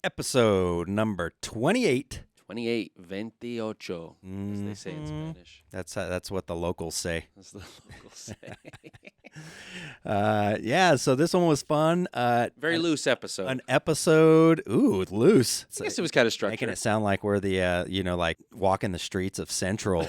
episode number 28. 28, 28, as they say in Spanish. That's what the locals say. That's the locals say. Yeah, so this one was fun. Very loose episode. An episode, loose. I guess it was kind of structured. Making it sound like we're the, like walking the streets of Central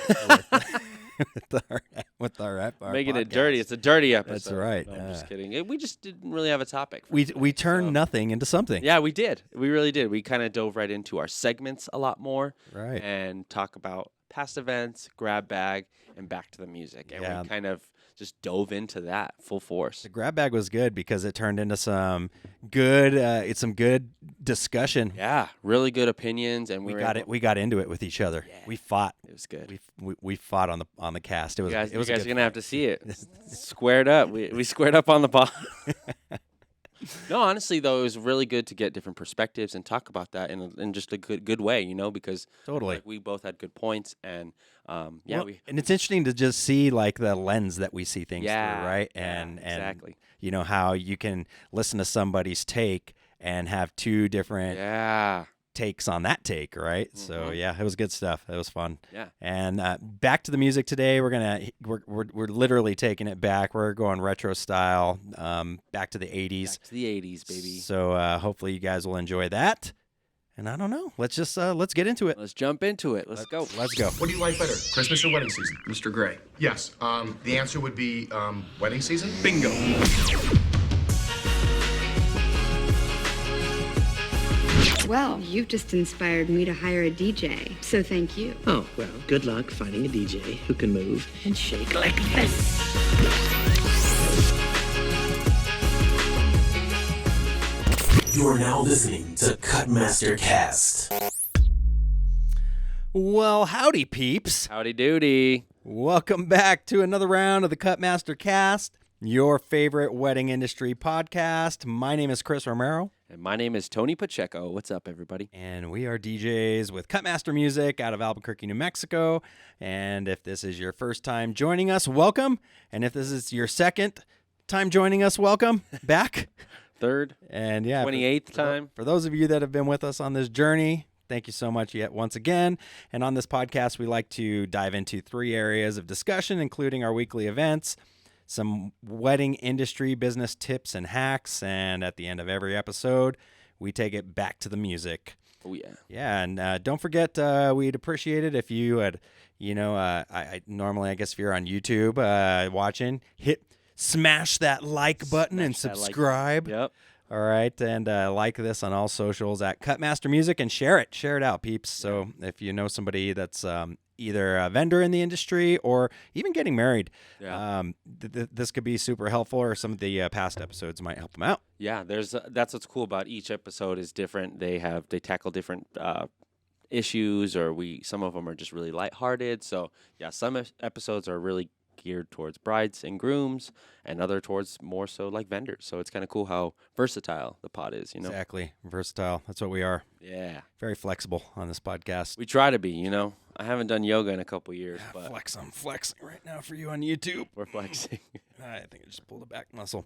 with our making podcast. it dirty. It's a dirty episode. That's right. No, I'm just kidding. We just didn't really have a topic. We turned nothing into something. Yeah, we did. We really did. We kind of dove right into our segments a lot more. Right. And talk about past events, grab bag, and back to the music. And we kind of just dove into that full force. The grab bag was good because it turned into some good discussion. Yeah, really good opinions, and we got into it with each other. Yeah, we fought. It was good. We fought on the cast. It was. You guys are gonna have to see it. Fight. Squared up. We squared up on the pod. No, honestly though, it was really good to get different perspectives and talk about that in just a good way, because totally we both had good points, and and it's interesting to just see like the lens that we see things through, right? And exactly. How you can listen to somebody's take and have two different takes on that take, right? Mm-hmm. So it was good stuff. It was fun. Yeah. And back to the music today. We're literally taking it back. We're going retro style, back to the 80s. Back to the 80s, baby. So hopefully you guys will enjoy that. And I don't know. Let's just let's get into it. Let's jump into it. Let's go. Let's go. What do you like better, Christmas or wedding season? Mr. Gray. Yes. The answer would be wedding season. Bingo. Well, you've just inspired me to hire a DJ, so thank you. Oh, well, good luck finding a DJ who can move and shake like this. You are now listening to Cutmaster Cast. Well, howdy, peeps. Howdy doody. Welcome back to another round of the Cutmaster Cast, your favorite wedding industry podcast. My name is Chris Romero. And my name is Tony Pacheco. What's up, everybody? And we are DJs with Cutmaster Music out of Albuquerque, New Mexico. And if this is your first time joining us, welcome. And if this is your second time joining us, welcome back. Third. And 28th time. For those of you that have been with us on this journey, thank you so much yet once again. And on this podcast, we like to dive into 3 areas of discussion, including our weekly events, some wedding industry business tips and hacks, and at the end of every episode, we take it back to the music. Oh, yeah. Yeah, and don't forget, we'd appreciate it if you had, I normally, I guess if you're on YouTube watching, smash that like button and subscribe. Yep. All right, and like this on all socials at Cutmaster Music, and share it out, peeps. So if you know somebody that's either a vendor in the industry or even getting married, this could be super helpful, or some of the past episodes might help them out. Yeah, that's what's cool about each episode is different. They tackle different issues, or some of them are just really lighthearted. So yeah, some episodes are really geared towards brides and grooms, and other towards more so like vendors. So it's kind of cool how versatile the pod is, Exactly. Versatile. That's what we are. Yeah. Very flexible on this podcast. We try to be, I haven't done yoga in a couple years, but I'm flexing right now for you on YouTube. We're flexing. I think I just pulled a back muscle.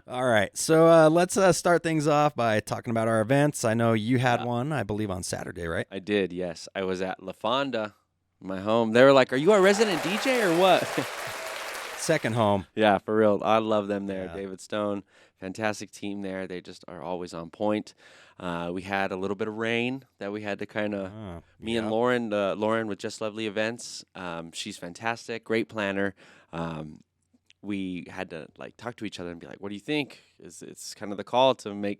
All right. So let's start things off by talking about our events. I know you had one, I believe, on Saturday, right? I did, yes. I was at La Fonda, my home. They were like, "Are you our resident DJ or what?" Second home. Yeah, for real. I love them there. Yeah. David Stone, fantastic team there. They just are always on point. We had a little bit of rain that we had to kind of, me and Lauren with Just Lovely Events. She's fantastic, great planner. We had to talk to each other and be like, "What do you think?" It's kind of the call to make.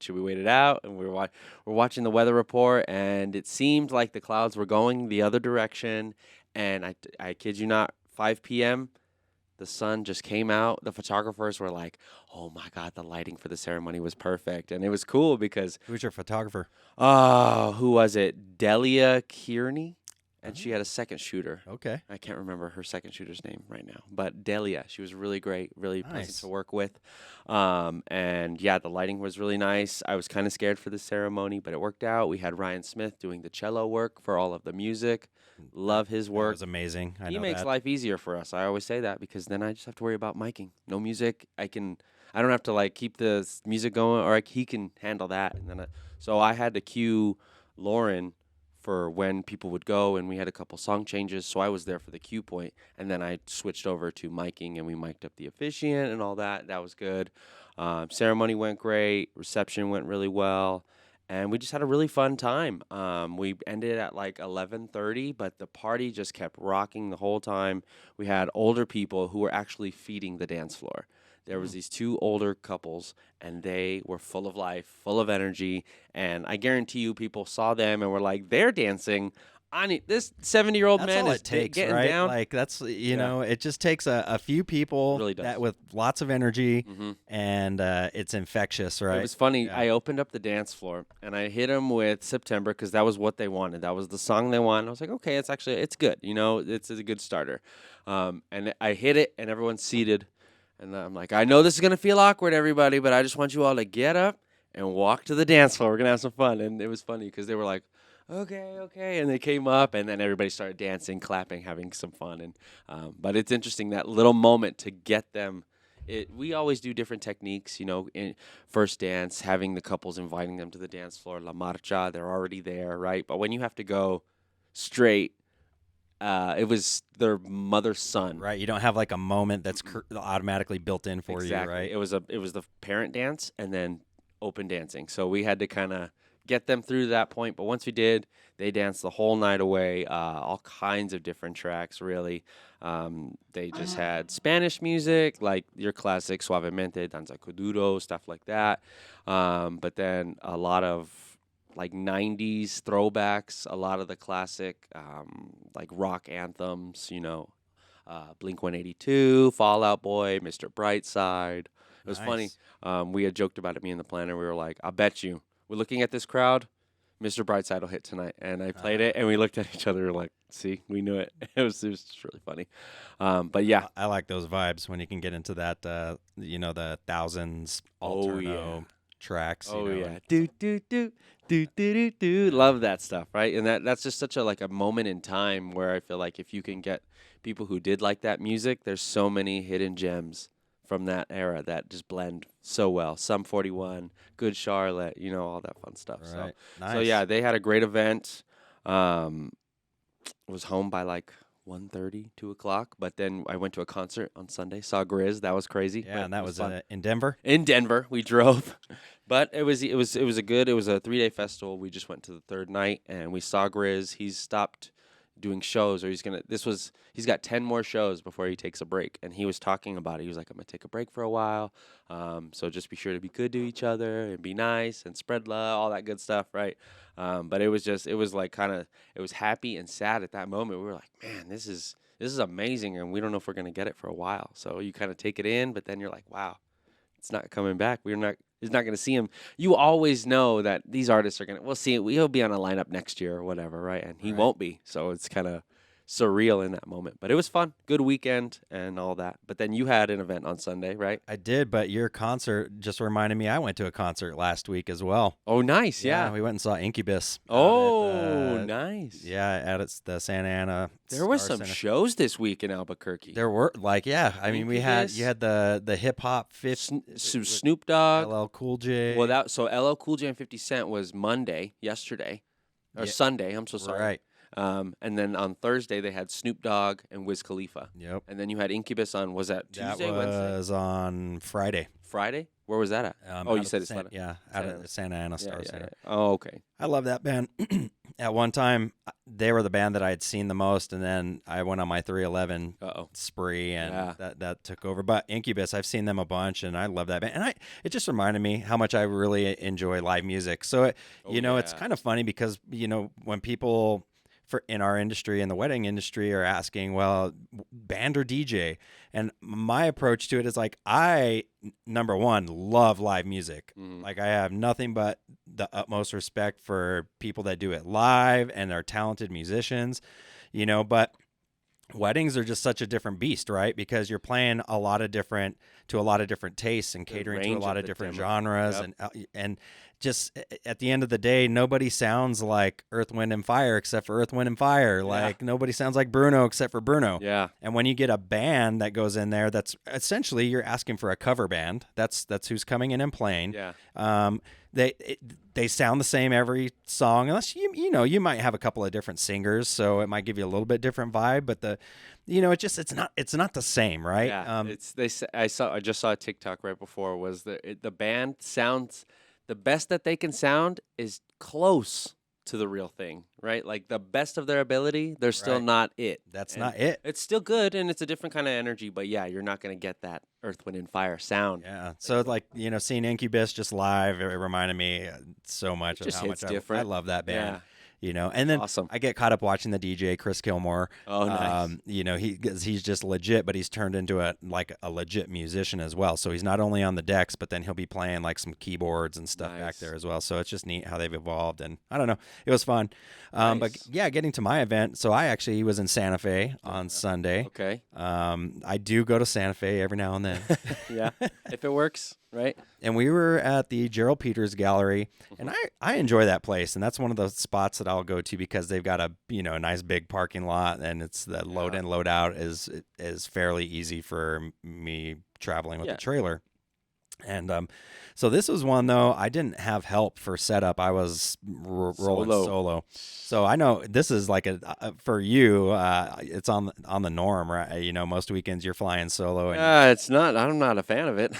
Should we wait it out? And we're watching the weather report, and it seemed like the clouds were going the other direction. And I kid you not, 5 p.m. the sun just came out. The photographers were like, "Oh my God, the lighting for the ceremony was perfect." And it was cool because Who's your photographer? who was it? Delia Kearney. And she had a second shooter. Okay. I can't remember her second shooter's name right now. But Delia, she was really great, really pleasant to work with. And yeah, the lighting was really nice. I was kind of scared for the ceremony, but it worked out. We had Ryan Smith doing the cello work for all of the music. Love his work. That was amazing. He makes life easier for us. I always say that because then I just have to worry about miking. No music. I can I don't have to like keep the music going, or he can handle that. And then so I had to cue Lauren for when people would go, and we had a couple song changes, so I was there for the cue point, and then I switched over to miking, and we mic'd up the officiant and all that. That was good. Ceremony went great. Reception went really well. And we just had a really fun time. We ended at like 11:30, but the party just kept rocking the whole time. We had older people who were actually feeding the dance floor. There was these two older couples, and they were full of life, full of energy. And I guarantee you, people saw them and were like, "They're dancing. I need this 70-year-old That's man all is it takes, getting right? down." Like that's it just takes a few people It really does. that with lots of energy, Mhm. and it's infectious, right? It was funny. Yeah. I opened up the dance floor and I hit them with September because that was what they wanted. That was the song they wanted. I was like, okay, it's good. It's a good starter. And I hit it and everyone's seated. And I'm like, I know this is going to feel awkward, everybody, but I just want you all to get up and walk to the dance floor. We're going to have some fun. And it was funny because they were like, okay. And they came up and then everybody started dancing, clapping, having some fun. And but it's interesting, that little moment to get them. We always do different techniques, in first dance, having the couples, inviting them to the dance floor, la marcha, they're already there, right? But when you have to go straight, it was their mother's son. Right, you don't have like a moment that's automatically built in for Exactly. you, right? It was the parent dance and then open dancing. So we had to kind of get them through that point. But once we did, they danced the whole night away, all kinds of different tracks, really. They just had Spanish music, like your classic Suavemente, Danza Kuduro, stuff like that. But then a lot of like 90s throwbacks, a lot of the classic like rock anthems, Blink 182, Fall Out Boy, Mr. Brightside. It was funny. We had joked about it, me and the planner. We were like, I bet you, we're looking at this crowd, Mr. Brightside will hit tonight. And I played it, and we looked at each other, we were like, see, we knew it. It was just really funny. But yeah. I like those vibes when you can get into that, the thousands alterno tracks. Oh, yeah. Do, do, do, do, do, do, do. Love that stuff, right? And that's just such a moment in time where I feel like if you can get people who did like that music, there's so many hidden gems from that era that just blend so well. Sum 41, Good Charlotte, all that fun stuff. Right. So, Nice. so yeah, they had a great event. Was home by like 1:30, 2 o'clock. But then I went to a concert on Sunday, saw Grizz. That was crazy. Yeah, and that was fun. in Denver. In Denver, we drove, but it was a 3-day festival. We just went to the third night and we saw Grizz. He's stopped doing shows, or he's got 10 more shows before he takes a break. And he was talking about it. He was like, I'm gonna take a break for a while. So just be sure to be good to each other and be nice and spread love, all that good stuff, right? But it was happy and sad at that moment. We were like, man, this is amazing, and we don't know if we're gonna get it for a while. So you kind of take it in, but then you're like, wow, it's not coming back. He's not going to see him. You always know that these artists are going to, we'll see, he'll be on a lineup next year or whatever, right? And he won't be. So it's kind of surreal in that moment. But it was fun. Good weekend and all that. But then you had an event on Sunday, right? I did, but your concert just reminded me I went to a concert last week as well. Oh, nice. Yeah. We went and saw Incubus. Nice. Yeah, at the Santa Ana. There were Star some Center. shows this week in Albuquerque. There were I mean, you had the hip hop Snoop Dogg, LL Cool J. Well, so LL Cool J and 50 Cent was yesterday, or Sunday. I'm so sorry. Right. And then on Thursday they had Snoop Dogg and Wiz Khalifa. Yep. And then you had Incubus on, was that Tuesday, That Wednesday? was on Friday. Friday? Where was that at? Out you of said it's San- not. Yeah, out of the Santa Ana Star Center. Oh, okay. I love that band. At one time, they were the band that I had seen the most, and then I went on my 311 spree, and that took over. But Incubus, I've seen them a bunch, and I love that band. And it just reminded me how much I really enjoy live music. So, it's kind of funny because, when people in our industry, in the wedding industry, are asking, well, band or DJ? And my approach to it is like, I, number one, love live music. Mm-hmm. Like, I have nothing but the utmost respect for people that do it live and are talented musicians, but weddings are just such a different beast, right? Because you're playing to a lot of different tastes and catering to a lot of different genres. Yep. And just at the end of the day, nobody sounds like Earth, Wind, and Fire except for Earth, Wind, and Fire. Like nobody sounds like Bruno except for Bruno. Yeah. And when you get a band that goes in there, that's essentially you're asking for a cover band. That's who's coming in and playing. Yeah. They sound the same every song, unless you might have a couple of different singers, so it might give you a little bit different vibe. But it's not the same, right? Yeah. I just saw a TikTok right before was the band sounds the best that they can sound is close to the real thing, right? Like the best of their ability, they're still not it. That's not it. It's still good, and it's a different kind of energy, but yeah, you're not going to get that Earth, Wind, and Fire sound. Yeah. So like seeing Incubus just live, it reminded me so much of how much I love that band. Yeah. And then Awesome. I get caught up watching the DJ Chris Kilmore. Oh, nice. He's just legit, but he's turned into a legit musician as well. So he's not only on the decks, but then he'll be playing like some keyboards and stuff back there as well. So it's just neat how they've evolved, and I don't know, it was fun. But yeah, getting to my event. So I actually was in Santa Fe on Sunday. Okay. I do go to Santa Fe every now and then. Yeah, if it works, right? And we were at the Gerald Peters Gallery, and I enjoy that place, and that's one of the spots that I'll go to because they've got a nice big parking lot, and it's the load in load out is fairly easy for me traveling with the trailer. And so this was one, though, I didn't have help for setup. I was rolling solo. So I know this is like for you, it's on the norm, right? Most weekends you're flying solo. And It's not. I'm not a fan of it.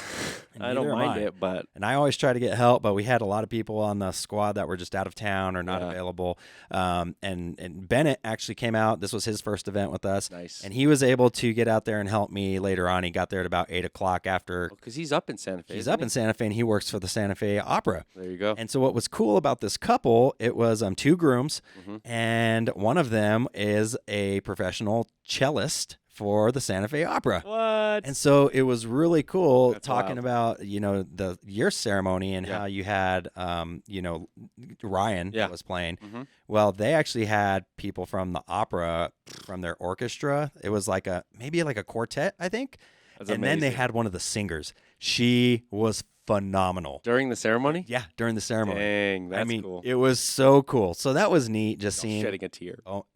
I don't mind it, but. And I always try to get help, but we had a lot of people on the squad that were just out of town or not available. And Bennett actually came out. This was his first event with us. Nice. And he was able to get out there and help me later on. He got there at about 8 o'clock after. Because he's up in Santa Fe. He's up in Santa Fe, and he works for the Santa Fe Opera. There you go. And so what was cool about this couple, it was 2 grooms, and one of them is a professional cellist for the Santa Fe Opera. What? And so it was really cool talking wild. about, your ceremony and how you had, Ryan that was playing. Well, they actually had people from the opera, from their orchestra. It was maybe like a quartet, I think. That's and then they amazing. had one of the singers. She was phenomenal. During the ceremony? Yeah, during the ceremony. Dang, that's cool. It was so cool. So that was neat just seeing. Shedding a tear. Oh,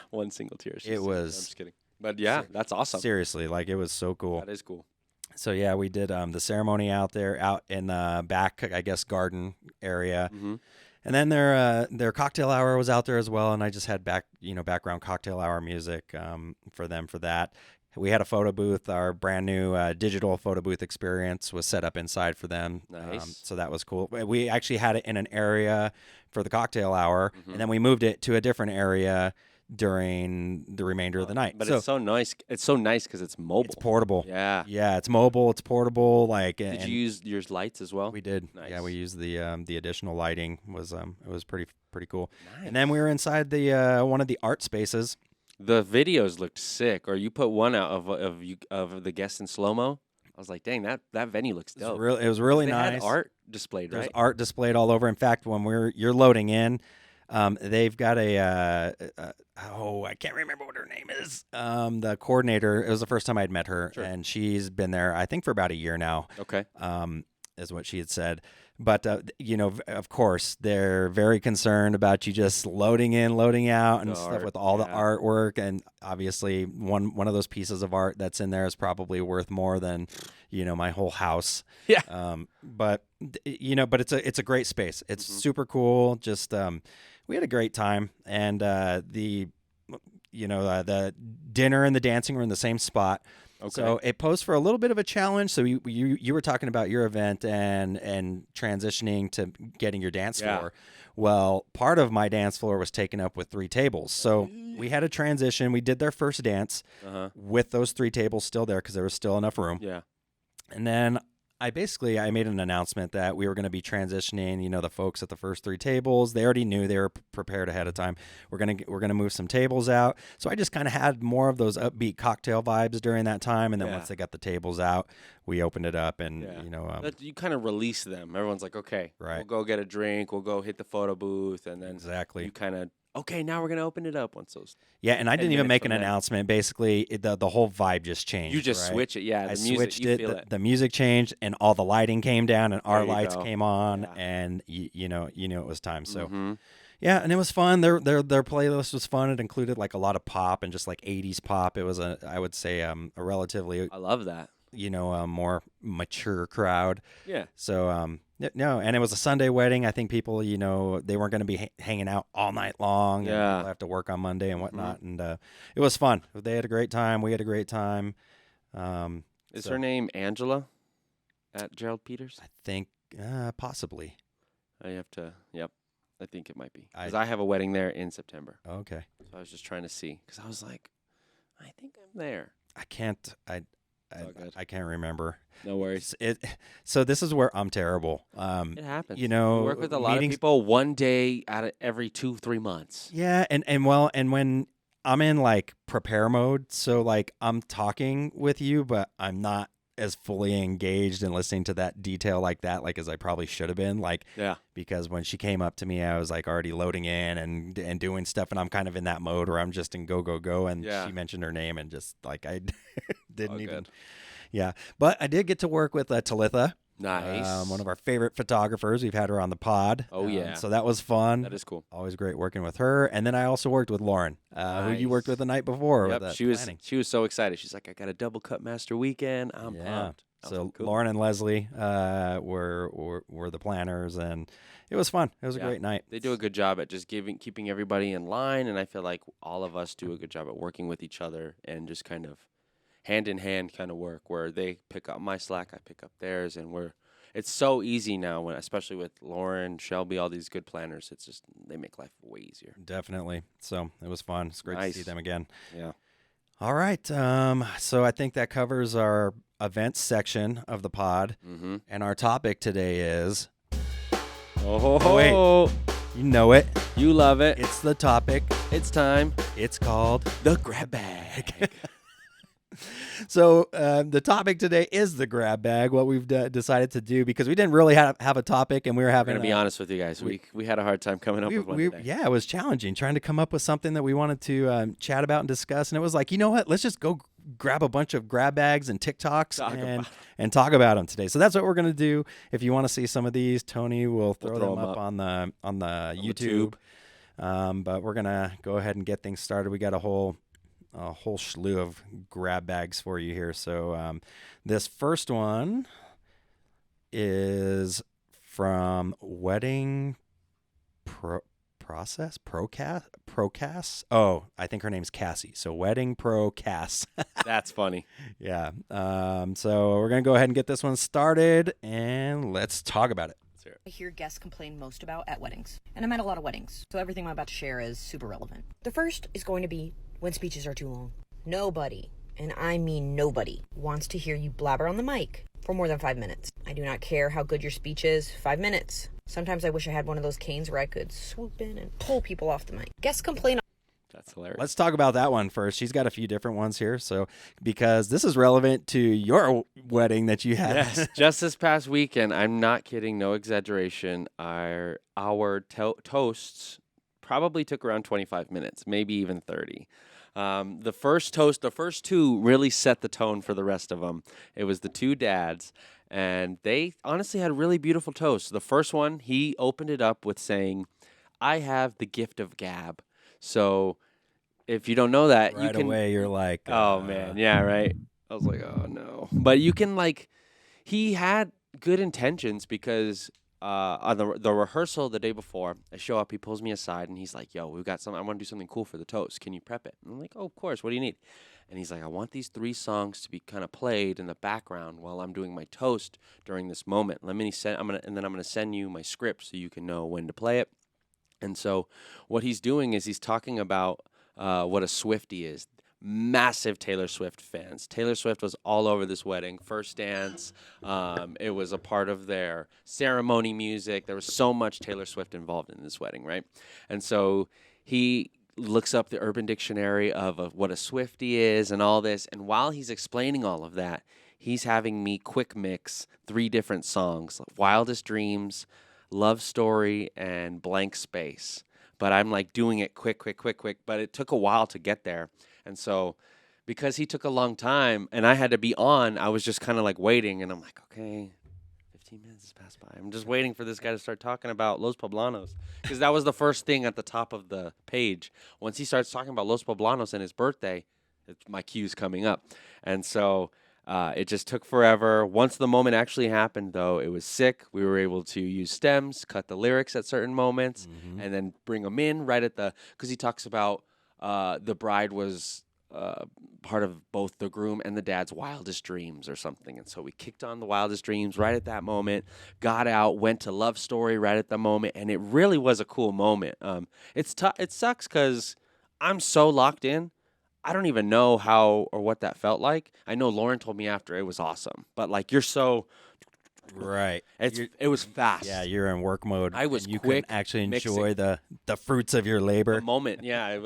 One single tear. It was. I'm just kidding. But yeah, that's awesome. Seriously, it was so cool. That is cool. So yeah, we did the ceremony out in the back, I guess, garden area. And then their cocktail hour was out there as well, and I just had background cocktail hour music for them for that. We had a photo booth. Our brand new digital photo booth experience was set up inside for them. Nice. So that was cool. We actually had it in an area for the cocktail hour, and then we moved it to a different area during the remainder of the night. But it's so nice. It's so nice because it's mobile. It's portable. Yeah. Yeah, it's mobile. It's portable. Did you use your lights as well? We did. Nice. Yeah, we used the additional lighting. It was pretty cool. Nice. And then we were inside the one of the art spaces. The videos looked sick. Or you put one out of the guests in slow mo. I was like, dang, that venue looks dope. It was really they nice. Had art displayed, right? There's art displayed all over. In fact, when you're loading in, they've got I can't remember what her name is. The coordinator. It was the first time I'd met her, and she's been there, I think, for about a year now. Okay. Is what she had said. But, of course, they're very concerned about you just loading in, loading out and stuff with all the artwork. And obviously one of those pieces of art that's in there is probably worth more than, my whole house. Yeah. But it's a great space. It's super cool. Just we had a great time. And the dinner and the dancing were in the same spot. Okay. So it posed for a little bit of a challenge. So you were talking about your event and transitioning to getting your dance floor. Well, part of my dance floor was taken up with 3 tables. So we had a transition. We did their first dance with those 3 tables still there because there was still enough room. Yeah. And then I made an announcement that we were going to be transitioning, the folks at the first 3 tables. They already knew, they were prepared ahead of time. We're going to move some tables out. So I just kind of had more of those upbeat cocktail vibes during that time. And then once they got the tables out, we opened it up and, you kind of release them. Everyone's like, okay, we'll go get a drink. We'll go hit the photo booth. And then exactly. you kind of okay, now we're gonna open it up once those. Yeah, and I 10 didn't even minutes make from an then. announcement. Basically, the whole vibe just changed. You just right? switch it, yeah. I The music, switched you it. feel The, it. the music changed, and all the lighting came down, and our There you lights go. came on, Yeah. and you know it was time. So Mhm. yeah, and it was fun. Their playlist was fun. It included like a lot of pop and just like 80s pop. It was I would say a relatively I love that. more mature crowd. Yeah. So no, and it was a Sunday wedding. I think people they weren't going to be hanging out all night long, and Yeah. people have to work on Monday and whatnot. And it was fun. They had a great time. We had a great time. Is So her name Angela at Gerald Peters? I think possibly. I have to. Yep. I think it might be I- because I have a wedding there in September. Okay. So I was just trying to see because I was like, I think I'm there. I can't. all good. I can't remember. No worries. So this is where I'm terrible. It happens. You know, We work with a lot of meetings- people one day out of every 2-3 months. Yeah, and when I'm in like prepare mode, so like I'm talking with you, but I'm not as fully engaged and listening to that detail like that, like as I probably should have been. Like, Yeah. because when she came up to me, I was like already loading in and doing stuff, and I'm kind of in that mode where I'm just in go, and Yeah. she mentioned her name, and just like I didn't All even. good. Yeah, but I did get to work with Talitha. Nice. One of our favorite photographers. We've had her on the pod. Oh, yeah. So that was fun. That is cool. Always great working with her. And then I also worked with Lauren, who you worked Nice. with the night before. Yep. With She was planning. so excited. She's like, I got a double Cutmaster weekend. I'm Yeah. pumped. I was So like, cool. Lauren and Leslie were the planners, and it was fun. It was a Yeah. great night. They do a good job at just keeping everybody in line, and I feel like all of us do a good job at working with each other and just kind of hand in hand kind of work where they pick up my slack, I pick up theirs, and it's so easy now when especially with Lauren, Shelby, all these good planners. It's just they make life way easier. Definitely. So it was fun. It's great to see Nice. them again. Yeah. All right. So I think that covers our events section of the pod. Mm-hmm. And our topic today is, Oh, wait. you know it, You love it. it's the topic. It's time. It's called The grab bag. So the topic today is the grab bag. What we've decided to do, because we didn't really have a topic, and we were I'm having gonna be honest with you guys. We had a hard time coming up with one today. yeah, it was challenging trying to come up with something that we wanted to chat about and discuss. And it was like, you know what? Let's just go grab a bunch of grab bags and TikToks and talk about them today. So that's what we're gonna do. If you want to see some of these, Tony will throw them up on the YouTube. But we're gonna go ahead and get things started. We got a whole slew of grab bags for you here. So this first one is from Wedding Procast. Oh, I think her name's Cassie. So Wedding Procast. That's funny. Yeah. So we're gonna go ahead and get this one started, and let's talk about it. I hear guests complain most about at weddings. And I'm at a lot of weddings, so everything I'm about to share is super relevant. The first is going to be when speeches are too long. Nobody, and I mean nobody, wants to hear you blabber on the mic for more than 5 minutes. I do not care how good your speech is, 5 minutes. Sometimes I wish I had one of those canes where I could swoop in and pull people off the mic. Guests complain. That's hilarious. Let's talk about that one first. She's got a few different ones here, so because this is relevant to your wedding that you had. Yes, just this past weekend, I'm not kidding, no exaggeration. Our toasts probably took around 25 minutes, maybe even 30. The first toast, the first two really set the tone for the rest of them. It was the two dads, and they honestly had really beautiful toasts. The first one, he opened it up with saying, "I have the gift of gab." So if you don't know that, you Right can. away, you're like, Oh man, yeah, right. I was like, oh no. But you can he had good intentions because on the rehearsal the day before, I show up, he pulls me aside and he's like, yo, we've got something, I want to do something cool for the toast. Can you prep it? And I'm like, oh, of course. What do you need? And he's like, I want these 3 songs to be kind of played in the background while I'm doing my toast during this moment. And then I'm gonna send you my script so you can know when to play it. And so what he's doing is he's talking about what a Swiftie is. Massive Taylor Swift fans. Taylor Swift was all over this wedding. First dance. It was a part of their ceremony music. There was so much Taylor Swift involved in this wedding, right? And so he looks up the Urban Dictionary of what a Swiftie is and all this. And while he's explaining all of that, he's having me quick mix 3 different songs: Wildest Dreams, Love Story, and Blank Space but I'm like doing it quick. But it took a while to get there. And so because he took a long time and I had to be on, I was just kind of like waiting. And I'm like, okay, 15 minutes has passed by. I'm just waiting for this guy to start talking about Los Poblanos, because that was the first thing at the top of the page. Once he starts talking about Los Poblanos and his birthday, my cue's coming up. And so it just took forever. Once the moment actually happened, though, it was sick. We were able to use stems, cut the lyrics at certain moments, and then bring them in right at because he talks about the bride was part of both the groom and the dad's wildest dreams or something. And so we kicked on the wildest dreams right at that moment, got out, went to love story right at the moment. And it really was a cool moment. It sucks because I'm so locked in. I don't even know how or what that felt like. I know Lauren told me after it was awesome, but like you're so right. It was fast. Yeah, you're in work mode. I was and you quick can actually mixing. enjoy the fruits of your labor. The moment. Yeah,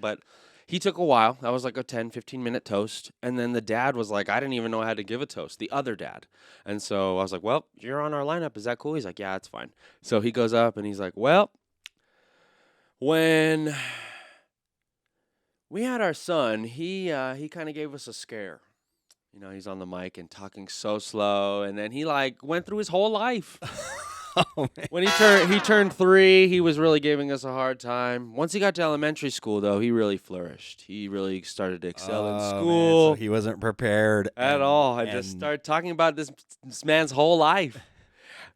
but he took a while. That was like a 10, 15-minute toast. And then the dad was like, I didn't even know I had to give a toast, the other dad. And so I was like, well, you're on our lineup. Is that cool? He's like, yeah, it's fine. So he goes up and he's like, well, when we had our son, he kind of gave us a scare. You know, he's on the mic and talking so slow. And then he like went through his whole life. Oh, man. When he turned 3, he was really giving us a hard time. Once he got to elementary school, though, he really flourished. He really started to excel in Man, school. so he wasn't prepared At all. I just started talking about this man's whole life.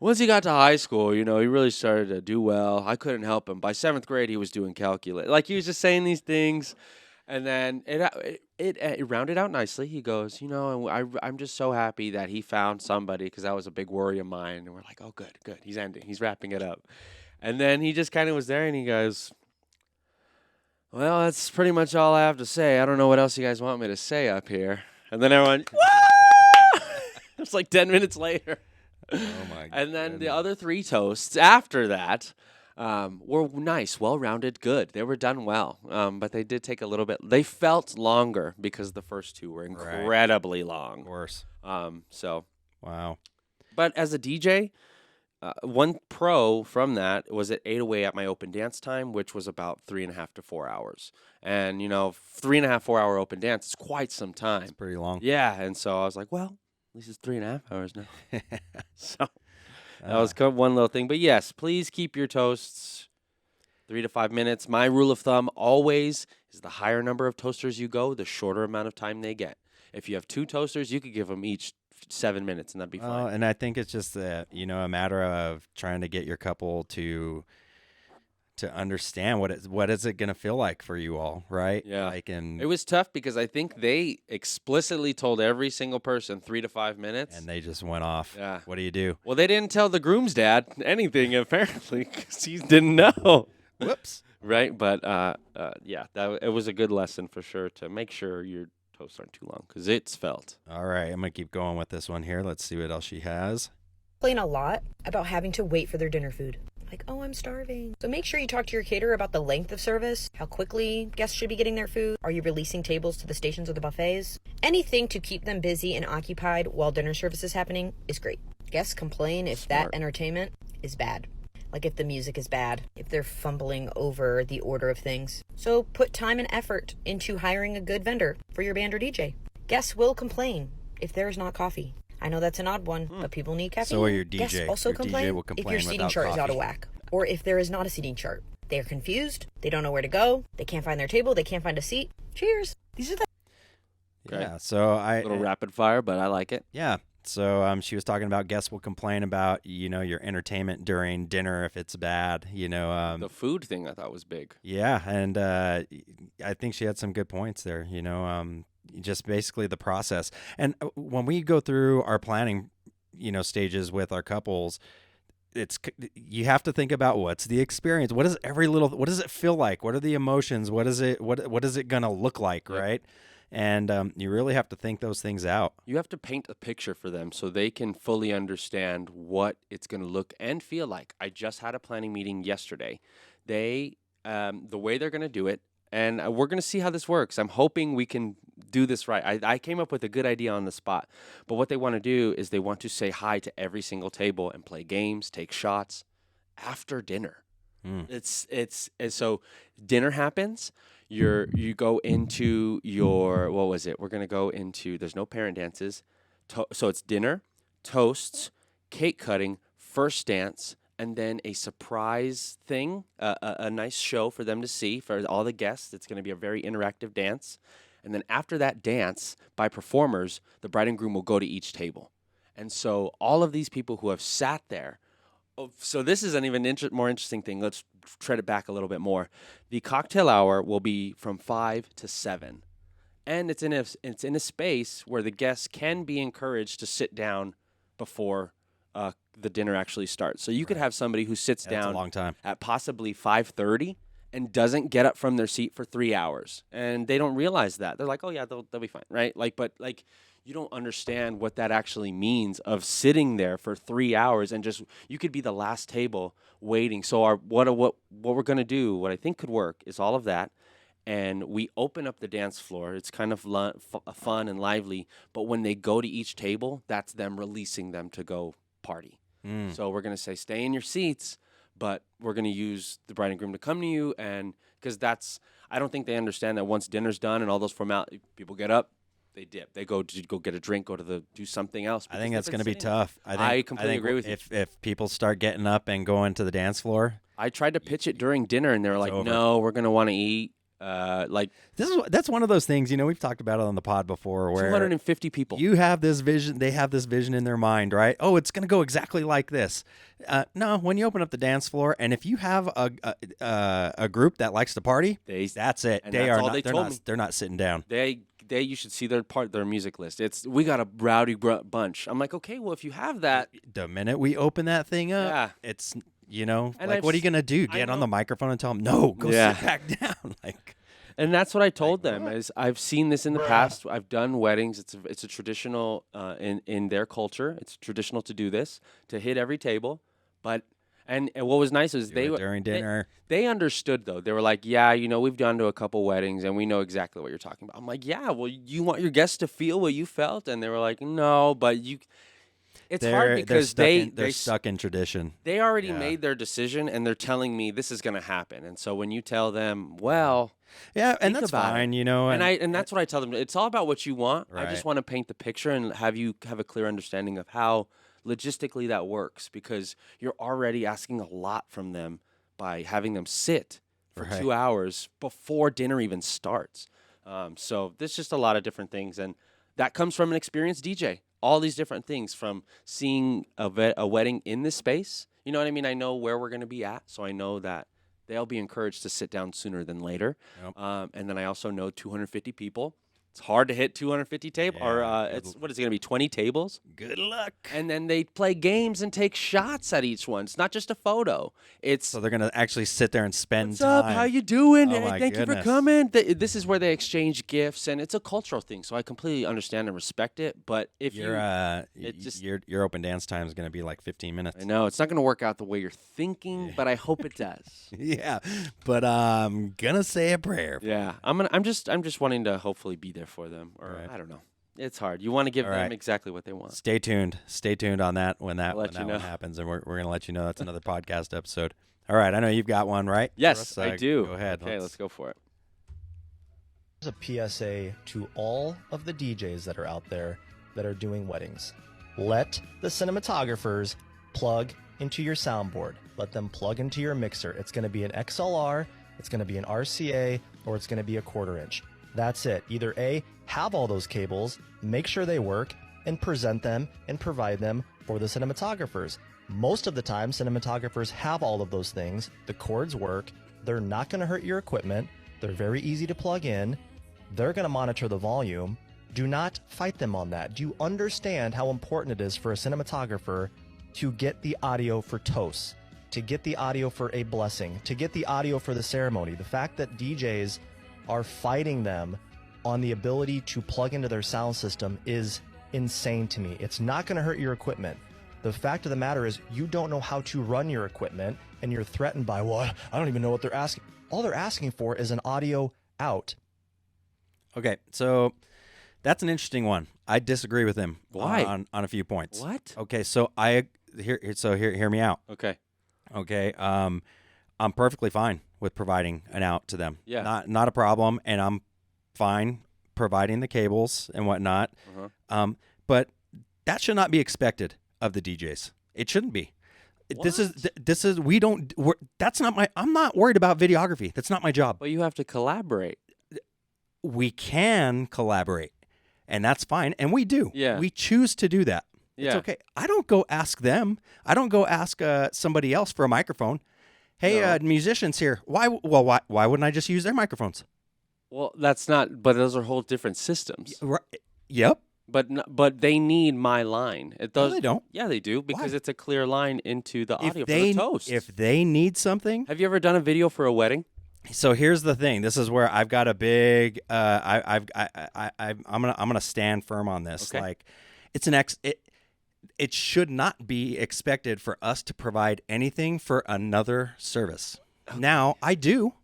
Once he got to high school, you know, he really started to do well. I couldn't help him. By 7th grade, he was doing calculus. Like, he was just saying these things. And then it rounded out nicely. He goes, you know, I'm just so happy that he found somebody, because that was a big worry of mine. And we're like, oh, good. He's ending. He's wrapping it up. And then he just kind of was there, and he goes, well, that's pretty much all I have to say. I don't know what else you guys want me to say up here. And then everyone, woo! It's like 10 minutes later. Oh, my God. And then the other 3 toasts after that were nice, well-rounded, good. They were done well, but they did take a little bit. They felt longer because the first 2 were incredibly long. Of course. So, wow. But as a DJ, one pro from that was at 808 at my open dance time, which was about 3.5 to 4 hours. And, you know, 3.5, 4 hour open dance is quite some time. It's pretty long. Yeah, and so I was like, well, at least it's 3.5 hours now. So that was one little thing. But yes, please keep your toasts 3 to 5 minutes. My rule of thumb always is the higher number of toasters you go, the shorter amount of time they get. If you have 2 toasters, you could give them each 7 minutes, and that'd be fine. And I think it's just a matter of trying to get your couple to understand what is it going to feel like for you all, right? Yeah. And it was tough because I think they explicitly told every single person 3 to 5 minutes. And they just went off. Yeah. What do you do? Well, they didn't tell the groom's dad anything, apparently, because he didn't know. Whoops. Right? But, yeah, it was a good lesson for sure to make sure your toasts aren't too long, because it's felt. All right. I'm going to keep going with this one here. Let's see what else she has. Complain a lot about having to wait for their dinner food. Like, oh, I'm starving. So make sure you talk to your caterer about the length of service, how quickly guests should be getting their food. Are you releasing tables to the stations or the buffets? Anything to keep them busy and occupied while dinner service is happening is great. Guests complain if that entertainment is bad. Like if the music is bad, if they're fumbling over the order of things. So put time and effort into hiring a good vendor for your band or DJ. Guests will complain if there's not coffee. I know that's an odd one, but people need caffeine. So will your DJ. Guests also Your DJ complain will complain if your seating without chart is out of coffee. whack, or if there is not a seating chart. They are confused. They don't know where to go. They can't find their table. They can't find a seat. Cheers. These are the Okay. Yeah. So A little rapid fire, but I like it. Yeah. So she was talking about guests will complain about, your entertainment during dinner if it's bad, The food thing I thought was big. Yeah. And I think she had some good points there, just basically the process. And when we go through our planning, stages with our couples, you have to think about what's the experience. What does it feel like? What are the emotions? What is it going to look like? Yep. Right. And you really have to think those things out. You have to paint a picture for them so they can fully understand what it's going to look and feel like. I just had a planning meeting yesterday. The way they're going to do it, and we're going to see how this works. I'm hoping we can do this right. I came up with a good idea on the spot. But what they want to do is they want to say hi to every single table and play games, take shots after dinner. It's so dinner happens. You go into your, what was it? We're gonna go into. There's no parent dances, so it's dinner, toasts, cake cutting, first dance, and then a surprise thing, a nice show for them to see for all the guests. It's gonna be a very interactive dance, and then after that dance by performers, the bride and groom will go to each table, and so all of these people who have sat there. Oh, so this is an even more interesting thing. Let's tread it back a little bit more. The cocktail hour will be from 5 to 7, and it's in a space where the guests can be encouraged to sit down before the dinner actually starts. So you could have somebody who sits That's down a long time. at possibly 5:30 and doesn't get up from their seat for 3 hours, and they don't realize that. They're like, "Oh yeah, they'll be fine," right? But you don't understand what that actually means of sitting there for 3 hours and just you could be the last table waiting. So what we're gonna do, what I think could work, is all of that, and we open up the dance floor. It's kind of fun and lively, but when they go to each table, that's them releasing them to go party. So we're gonna say, stay in your seats, but we're gonna use the bride and groom to come to you, and because I don't think they understand that once dinner's done and all those formalities, people get up. They dip. They go get a drink, do something else. I think that's going to be sitting- tough. I completely agree with you. If people start getting up and going to the dance floor, I tried to pitch it during dinner, and they were like, over. "No, we're going to want to eat." that's one of those things. We've talked about it on the pod before, where 250 people. you have this vision. They have this vision in their mind, right? Oh, it's going to go exactly like this. No, when you open up the dance floor, and if you have a group that likes to party, that's it. and They that's are all not. they They're told not. me. They're not sitting down. You should see their music list. We got a rowdy bunch. I'm like, okay, well, if you have that, The minute we open that thing up, Yeah. it's And what are you gonna do? I Get on know. the microphone and tell them no, go Yeah. sit back down. and that's what I told them. Is I've seen this in the past. I've done weddings. It's a traditional in their culture. It's traditional to do this, to hit every table. But and what was nice is Do it during dinner. They understood though. They were like, yeah, we've gone to a couple weddings and we know exactly what you're talking about. I'm like, yeah, well, you want your guests to feel what you felt, and they were like, no, but you. It's hard because they're stuck in tradition. They already Yeah. made their decision, and they're telling me this is going to happen. And so when you tell them, well, Yeah, and think that's about fine, it. And that's what I tell them. It's all about what you want. I Right. just want to paint the picture and have you have a clear understanding of how logistically that works, because you're already asking a lot from them by having them sit for Right. 2 hours before dinner even starts. So there's just a lot of different things, and that comes from an experienced DJ. All these different things, from seeing a wedding in this space. You know what I mean? I know where we're going to be at, so I know that they'll be encouraged to sit down sooner than later. Yep. And then I also know 250 people. It's hard to hit 250 tables, or it's what is it going to be? 20 tables. Good luck. And then they play games and take shots at each one. It's not just a photo. It's So they're gonna actually sit there and spend what's time. up? How you doing? Oh, Hey, my thank you for goodness. coming. This is where they exchange gifts, and it's a cultural thing. So I completely understand and respect it. But if Your open dance time is gonna be like 15 minutes. I know it's not going to work out the way you're thinking, but I hope it does. Yeah, but I'm gonna say a prayer. Yeah, I'm just wanting to hopefully be there for them, or Right. I don't know. It's hard. You want to give All them right. exactly what they want. Stay tuned. Stay tuned on that when that, I'll let when you that one know. happens, and we're gonna let you know that's another podcast episode. All right, I know you've got one, right? Yes, For us? I do. Go ahead. Okay, let's go for it. Here's a PSA to all of the DJs that are out there that are doing weddings. Let the cinematographers plug into your soundboard. Let them plug into your mixer. It's going to be an XLR, it's going to be an RCA, or it's going to be a 1/4 inch. That's it. Either A, have all those cables, make sure they work, and present them and provide them for the cinematographers. Most of the time, cinematographers have all of those things. The cords work. They're not going to hurt your equipment. They're very easy to plug in. They're going to monitor the volume. Do not fight them on that. Do you understand how important it is for a cinematographer to get the audio for toasts, to get the audio for a blessing, to get the audio for the ceremony? The fact that DJs are fighting them on the ability to plug into their sound system is insane to me. It's not going to hurt your equipment. The fact of the matter is you don't know how to run your equipment, and you're threatened by, well, I don't even know what they're asking. All they're asking for is an audio out. Okay, so that's an interesting one. I disagree with him. Why? On a few points. What? Okay, so hear me out. Okay. Okay. I'm perfectly fine with providing an out to them. Yeah. Not a problem, and I'm fine providing the cables and whatnot. But that should not be expected of the DJs. It shouldn't be. I'm not worried about videography. That's not my job. But you have to collaborate. We can collaborate, and that's fine, and we do. Yeah. We choose to do that. Yeah. It's okay. I don't go ask them. I don't go ask somebody else for a microphone. Hey, musicians here. Why wouldn't I just use their microphones? Well, that's not. But those are whole different systems. Yep. But they need my line. It does. No, they don't. Yeah, they do because Why? it's a clear line into the audio for the toast. If they need something, have you ever done a video for a wedding? so here's the thing. This is where I've got a big. I'm gonna stand firm on this. Okay. Like, it should not be expected for us to provide anything for another service. Okay. Now I do,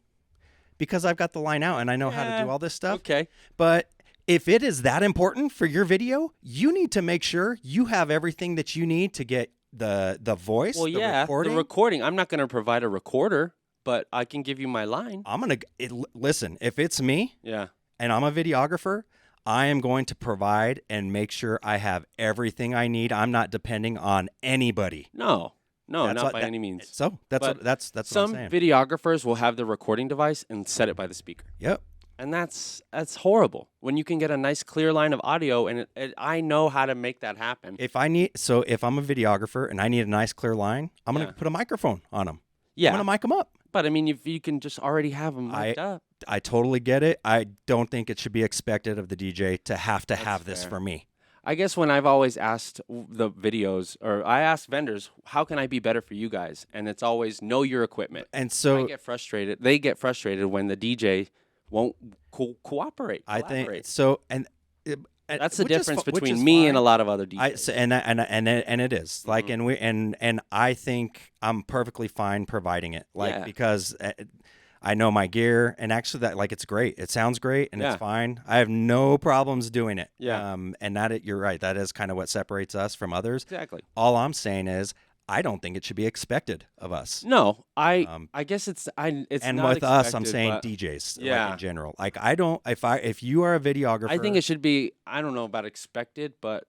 because I've got the line out and I know how to do all this stuff. Okay, but if it is that important for your video, you need to make sure you have everything that you need to get the voice. Well, the recording. I'm not going to provide a recorder, but I can give you my line. Listen. If it's me, and I'm a videographer, I am going to provide and make sure I have everything I need. I'm not depending on anybody. No, not by any means. So that's what I'm saying. Some videographers will have the recording device and set it by the speaker. Yep. And that's horrible. When you can get a nice clear line of audio, and I know how to make that happen. If I'm a videographer and I need a nice clear line, I'm going to put a microphone on them. Yeah. I'm going to mic them up. But I mean, if you can just already have them mic'd up. I totally get it. I don't think it should be expected of the DJ to have this for me. I guess when I've always asked the videos, or I ask vendors, how can I be better for you guys? And it's always know your equipment. And so I get frustrated. They get frustrated when the DJ won't cooperate. I think so, and that's the difference between me and a lot of other DJs. And it is like, and I think I'm perfectly fine providing it, because I know my gear, and actually it's great. It sounds great, and it's fine. I have no problems doing it. Yeah. And you're right. That is kind of what separates us from others. Exactly. All I'm saying is, I don't think it should be expected of us. No, I guess it's and not with us, I'm expected, saying but DJs, in yeah. general. Like, I don't. If you are a videographer, I think it should be. I don't know about expected, but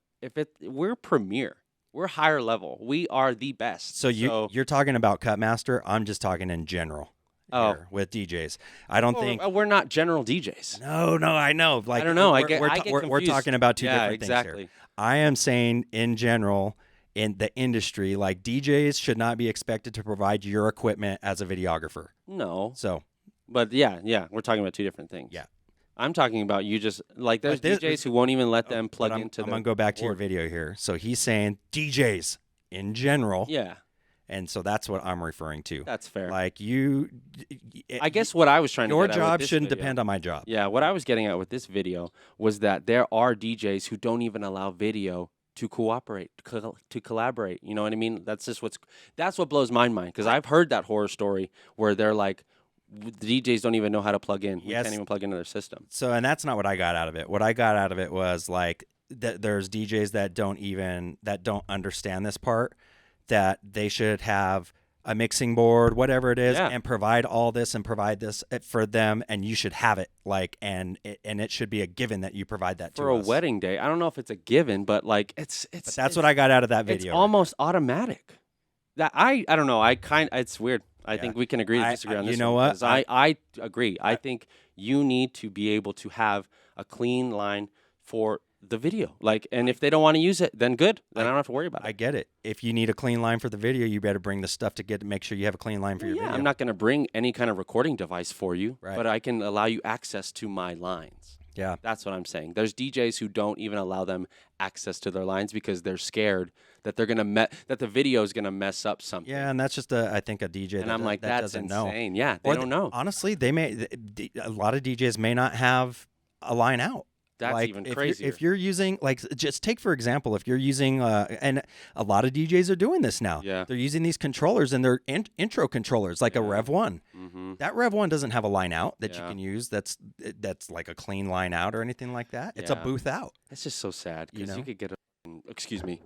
we're premier, we're higher level, we are the best. So you're talking about Cutmaster. I'm just talking in general. Here with DJs, I don't think we're not general DJs. No, I know. Like, I don't know. We're talking about two different exactly. things here. I am saying in general. In the industry, like, DJs should not be expected to provide your equipment as a videographer. No. So, but yeah, we're talking about two different things. Yeah. I'm talking about you just like there's DJs who won't even let them plug into. I'm gonna go back to your video here. So he's saying DJs in general. Yeah. And so that's what I'm referring to. That's fair. Like I guess what I was trying to your get at job with this shouldn't video, depend on my job. Yeah, what I was getting at with this video was that there are DJs who don't even allow video to cooperate, to collaborate. You know what I mean? That's what blows my mind, because I've heard that horror story where they're like, the DJs don't even know how to plug in. We can't even plug into their system. So, and that's not what I got out of it. What I got out of it was like that there's DJs that don't understand this part, that they should have a mixing board, whatever it is, and provide all this and provide this for them, and you should have it, like, and it should be a given that you provide that for a wedding day. I don't know if it's a given, but like but that's what I got out of that video. It's almost automatic. That I don't know. It's weird. I think we can agree to disagree on this. You know what? I agree. I think you need to be able to have a clean line for the video. Like, and if they don't want to use it, then good. Then I don't have to worry about it. I get it. If you need a clean line for the video, you better bring the stuff to make sure you have a clean line for your video. I'm not going to bring any kind of recording device for you, right, but I can allow you access to my lines. Yeah. That's what I'm saying. There's DJs who don't even allow them access to their lines because they're scared that they're going to that the video is going to mess up something. Yeah, and that's just I think a DJ and I'm like, that that's doesn't insane. know. Yeah, they don't know. Honestly, a lot of DJs may not have a line out. That's like, even crazier. If you're using, like, just take for example, if you're using, and a lot of DJs are doing this now. Yeah. They're using these controllers, and they're intro controllers, like a Rev 1. Mm-hmm. That Rev 1 doesn't have a line out that you can use. That's like a clean line out or anything like that. It's a booth out. It's just so sad because you could get excuse me.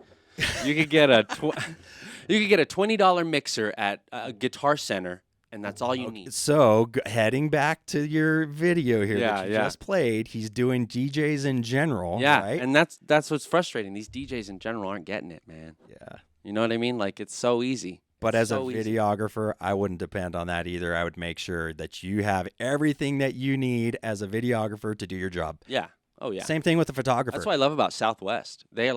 You could get a $20 mixer at Guitar Center and that's all you need. So heading back to your video here Yeah, that you yeah. just played, he's doing DJs in general, Yeah, right? and that's what's frustrating. These DJs in general aren't getting it, man. Yeah. You know what I mean? Like, it's so easy. But It's as a so easy. videographer, I wouldn't depend on that either. I would make sure that you have everything that you need as a videographer to do your job. Yeah. Oh, yeah. Same thing with the photographer. That's what I love about Southwest. They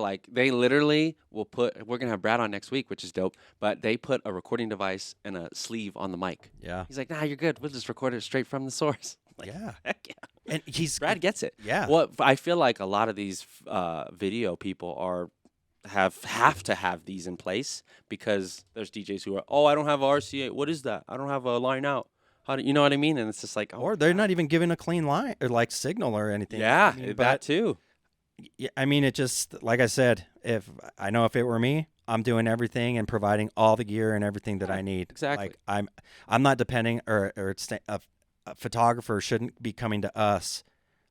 literally will put, we're going to have Brad on next week, which is dope, but they put a recording device and a sleeve on the mic. Yeah. He's like, nah, you're good. We'll just record it straight from the source. Like, Yeah. heck yeah. And Brad gets it. Yeah. Well, I feel like a lot of these video people have to have these in place because there's DJs who are, oh, I don't have RCA. What is that? I don't have a line out. How do you know what I mean? And it's just like, oh, Or they're not even giving a clean line or like signal or anything. yeah, I mean, that but too. yeah, I mean, it just, like I said, if it were me, I'm doing everything and providing all the gear and everything that I need. exactly. Like I'm not depending a photographer shouldn't be coming to us.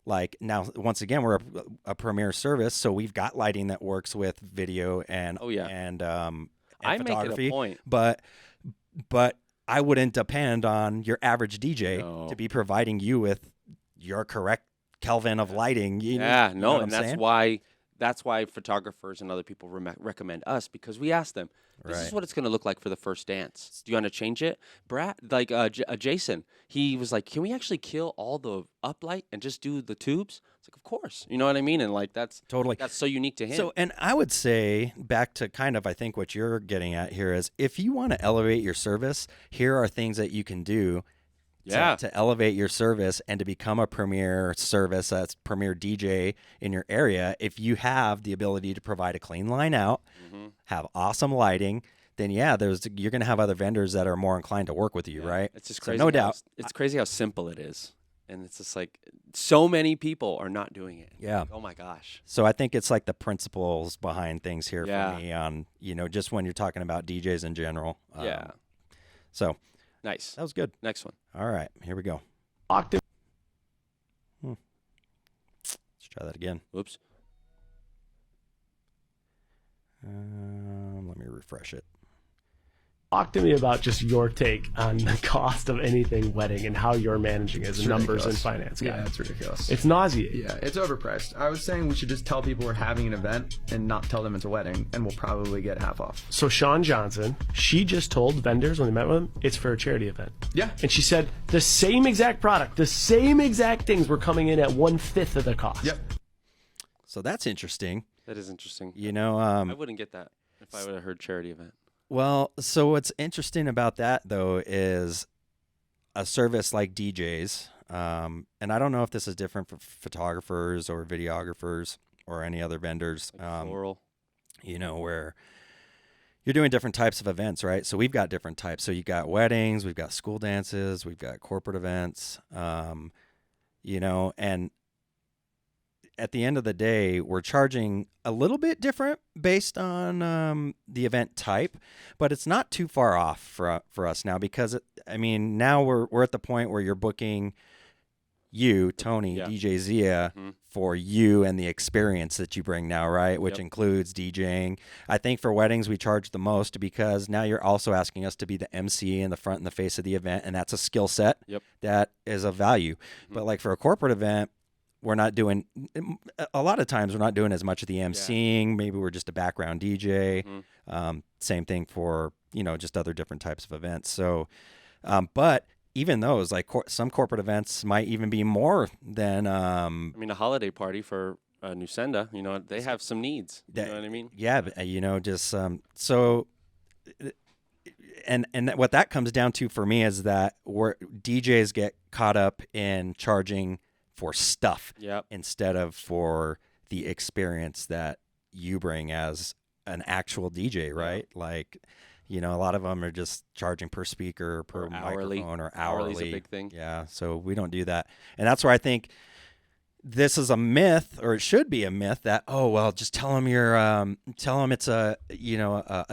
Like now, once again, we're a premier service, so we've got lighting that works with video and Oh, yeah. and I make it a photography. point. But I wouldn't depend on your average DJ No. to be providing you with your correct Kelvin of lighting. You Yeah, know no, what and I'm that's why photographers and other people recommend us, because we ask them, this is Right. what it's going to look like for the first dance. Do you want to change it? Brad, like Jason, he was like, can we actually kill all the uplight and just do the tubes? It's like, of course. You know what I mean? And like that's Totally. so unique to him. So, and I would say back to kind of, I think what you're getting at here is if you want to elevate your service, here are things that you can do to elevate your service and to become a premier service, that's premier DJ in your area. If you have the ability to provide a clean line out, have awesome lighting, then yeah, you're going to have other vendors that are more inclined to work with you, right? It's just So crazy. no doubt. It's crazy how simple it is. And it's just like so many people are not doing it. Yeah. Like, oh my gosh. So I think it's like the principles behind things here Yeah. for me on, just when you're talking about DJs in general. Yeah. So Nice. that was good. Next one. All right, here we go. Octave. Let's try that again. Whoops. Let me refresh it. Talk to me about just your take on the cost of anything wedding and how you're managing as a numbers and finance guy. Yeah, it's ridiculous. It's nauseating. Yeah, it's overpriced. I was saying we should just tell people we're having an event and not tell them it's a wedding, and we'll probably get half off. So Sean Johnson, she just told vendors when they met with him, it's for a charity event. Yeah. And she said the same exact product, the same exact things were coming in at 1/5 of the cost. Yep. So that's interesting. That is interesting. I wouldn't get that if I would have heard charity event. Well, so what's interesting about that though is a service like DJs, and I don't know if this is different for photographers or videographers or any other vendors. Floral. Where you're doing different types of events, right? So we've got different types. So you got weddings, we've got school dances, we've got corporate events, and at the end of the day, we're charging a little bit different based on the event type, but it's not too far off for us now because, now we're at the point where you're booking you, Tony, DJ Zia, for you and the experience that you bring now, right? Which includes DJing. I think for weddings, we charge the most because now you're also asking us to be the MC in the front and the face of the event, and that's a skill set that is of value. But like for a corporate event, we're not doing, a lot of times we're not doing as much of the emceeing. Maybe we're just a background DJ. Same thing for, just other different types of events. So, but even those, like some corporate events might even be more than. A holiday party for Nusenda, they have some needs. You know what I mean? Yeah, just so. And what that comes down to for me is that DJs get caught up in charging for stuff instead of for the experience that you bring as an actual DJ, right? Like, a lot of them are just charging per speaker, per microphone, or hourly. Hourly's a big thing. Yeah, so we don't do that. And that's where I think this is a myth, or it should be a myth, that, just tell them it's a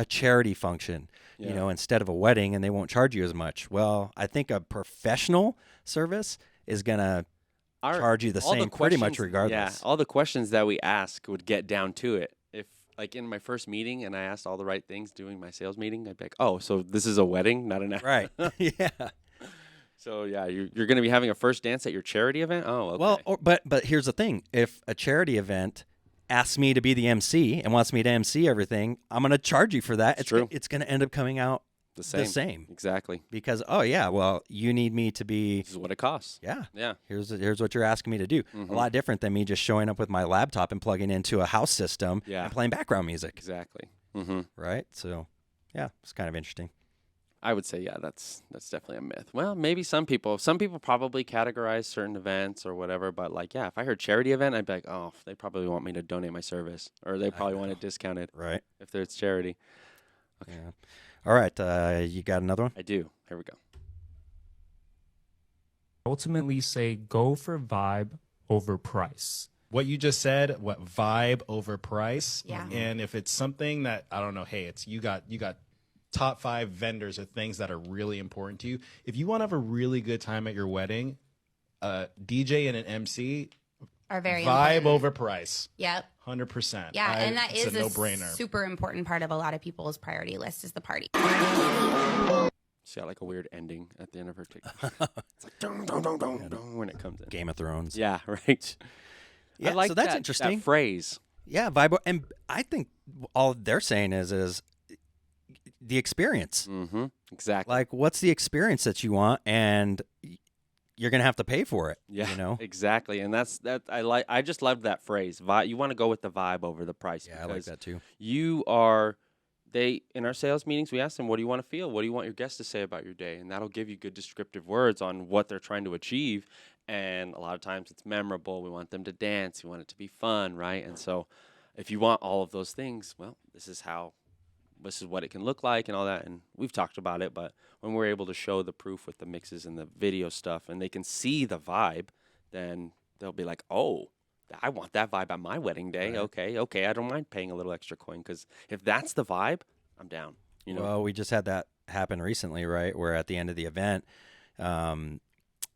charity function, instead of a wedding, and they won't charge you as much. Well, I think a professional service is going to charge you the same pretty much regardless. Yeah, all the questions that we ask would get down to it. If, like, in my first meeting and I asked all the right things doing my sales meeting, I'd be like, oh, so this is a wedding, not an Right. Yeah. So yeah, you're going to be having a first dance at your charity event. Oh, okay. Well, but here's the thing: if a charity event asks me to be the MC and wants me to MC everything, I'm going to charge you for that. It's true. It's going to end up coming out the same. Exactly. Because you need me to be. This is what it costs. Yeah. Yeah. Here's what you're asking me to do. Mm-hmm. A lot different than me just showing up with my laptop and plugging into a house system and playing background music. Exactly. Mm-hmm. Right. So, yeah, it's kind of interesting. I would say, that's definitely a myth. Well, maybe some people probably categorize certain events or whatever, but like, yeah, if I heard charity event, I'd be like, oh, they probably want me to donate my service, or they probably want it discounted, right? If it's charity. Okay. Yeah. All right, you got another one? I do. Here we go. Ultimately say go for vibe over price. What you just said, what vibe over price. Yeah. And if it's something that, I don't know, hey, it's you got top 5 vendors or things that are really important to you. If you want to have a really good time at your wedding, DJ and an MC are very vibe important. over price. Yep. 100%. Yeah, and that is a no-brainer. Super important part of a lot of people's priority list is the party. She's got like a weird ending at the end of her TikTok. It's like dong, dong, dong, dong, dong, when it comes in. Game of Thrones. Yeah, right. Yeah, I like so that's that, interesting. That phrase. Yeah, vibe. And I think all they're saying is the experience. Mm-hmm. Exactly. Like, what's the experience that you want, and you're gonna have to pay for it. Yeah, you know exactly. And that's that. I just loved that phrase. You want to go with the vibe over the price. Yeah, I like that too. You are. In our sales meetings, we ask them, what do you want to feel? What do you want your guests to say about your day? And that'll give you good descriptive words on what they're trying to achieve. And a lot of times it's memorable. We want them to dance. We want it to be fun, right? And so if you want all of those things, well, this is what it can look like and all that. And we've talked about it, but when we're able to show the proof with the mixes and the video stuff and they can see the vibe, then they'll be like, oh, I want that vibe at my wedding day. Right. Okay. I don't mind paying a little extra coin because if that's the vibe, I'm down. You know. Well, we just had that happen recently, right? Where at the end of the event,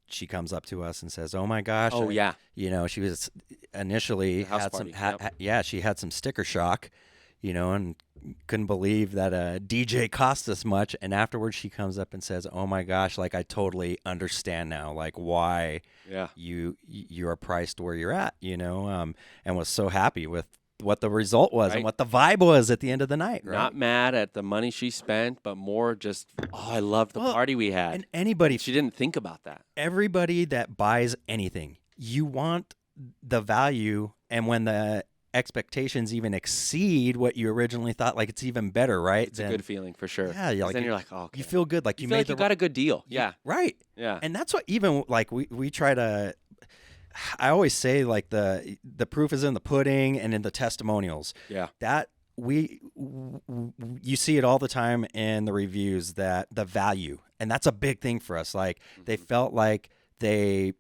she comes up to us and says, "Oh my gosh!" Yeah. You know, she was initially she had some sticker shock, you know, and couldn't believe that a DJ cost this much. And afterwards, she comes up and says, "Oh my gosh! Like I totally understand now, like why you are priced where you're at, you know." And was so happy with what the result was and what the vibe was at the end of the night. Right? Not mad at the money she spent, but more just, I love the party we had. And anybody, she didn't think about that. Everybody that buys anything, you want the value, and when the expectations even exceed what you originally thought, like it's even better, right? It's a good feeling for sure. Yeah, then you're like, oh, okay. You feel good, like you made like you got a good deal. Yeah, right. Yeah, and that's what even like we try to. I always say like the proof is in the pudding and in the testimonials. Yeah, that you see it all the time in the reviews, that the value, and that's a big thing for us. Like they felt like they